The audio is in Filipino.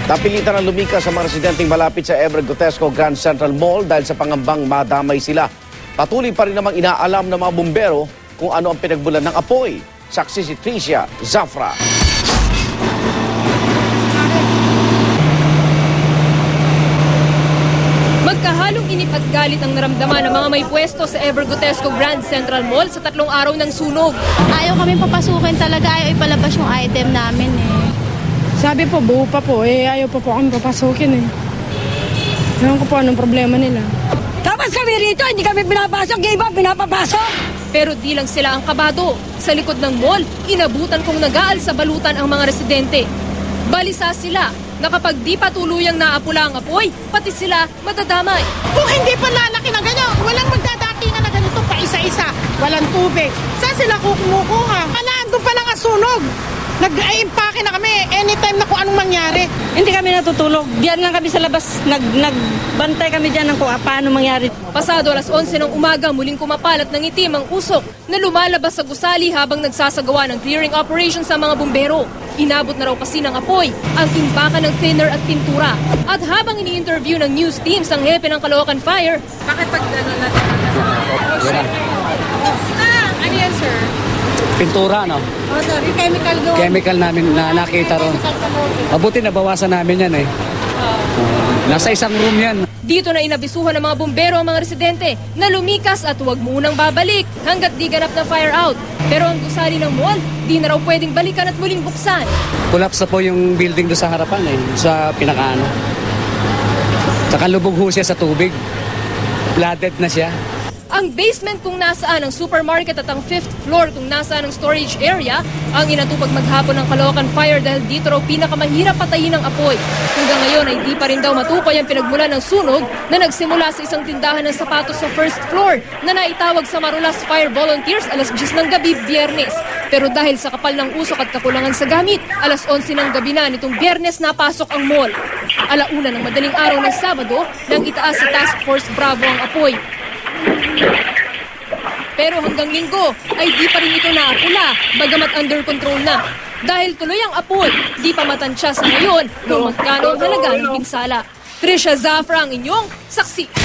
Napilitan ang lumikas sa mga residenteng malapit sa Ever Gotesco Grand Central Mall dahil sa pangambang madamay sila. Patuloy pa rin namang inaalam ng mga bumbero kung ano ang pinagbulan ng apoy. Saksi si Tricia Zafra. Magkahalong inip at galit ang naramdaman ng mga may pwesto sa Ever Gotesco Grand Central Mall sa 3 araw ng sunog. Ayaw kami papasukin talaga, ayaw ipalabas yung item namin Sabi po, buo pa po, ayaw pa po kami papasukin Ewan ko po anong problema nila. Tapos kami rito, hindi kami pinapasok, yung iba pinapapasok. Pero di lang sila ang kabado. Sa likod ng mall, inabutan kong nag-aal sa balutan ang mga residente. Balisa sila na kapag di pa tuluyang naapula ang apoy, pati sila madadamay. Kung hindi pa lalaki na ganyan, walang magdadatingan na ganito pa isa-isa, walang tubig. Saan sila kumukuha? Doon pa lang ang sunog. Nag-impake na kami anytime na kung anong mangyari. Hindi kami natutulog. Diyan lang kami sa labas. Nagbantay kami dyan ng kung paano mangyari. Pasado alas 11 ng umaga, muling kumapalat ng itim ang usok na lumalabas sa gusali habang nagsasagawa ng clearing operation sa mga bumbero. Inabot na raw kasi ng apoy ang impakan ng thinner at pintura. At habang ini-interview ng news teams ang hepe ng Caloocan Fire, bakit ano yan, sir? Pintura, no? Oh, sir, yung chemical doon. Chemical namin na nakita ron. Mabuti nabawasan namin yan Nasa isang room yan. Dito na inabisuhan ng mga bumbero ang mga residente na lumikas at huwag munang babalik hanggat di ganap na fire out. Pero ang gusali ng mall, di na raw pwedeng balikan at muling buksan. Collapse na po yung building doon sa harapan sa pinakaano. Saka lubog ho siya sa tubig. Flooded na siya. Ang basement kung nasaan ang supermarket at ang 5th floor kung nasaan ang storage area ang inatupag maghapon ng Caloocan Fire dahil dito raw pinakamahirap patayin ng apoy. Hanggang ngayon ay di pa rin daw matukoy ang pinagmulan ng sunog na nagsimula sa isang tindahan ng sapatos sa 1st floor na naitawag sa Marulas Fire Volunteers alas 10 ng gabi Biyernes. Pero dahil sa kapal ng usok at kakulangan sa gamit, alas 11 ng gabi na nitong Biyernes napasok ang mall. Alauna ng madaling araw ng Sabado nang itaas sa Task Force Bravo ang apoy. Pero hanggang Linggo ay di pa rin ito naapula, bagamat under control na. Dahil tuloy ang apoy, di pa matansya sa ngayon kung magkano ang halaga ng pinsala. Tricia Zafra ang inyong saksi.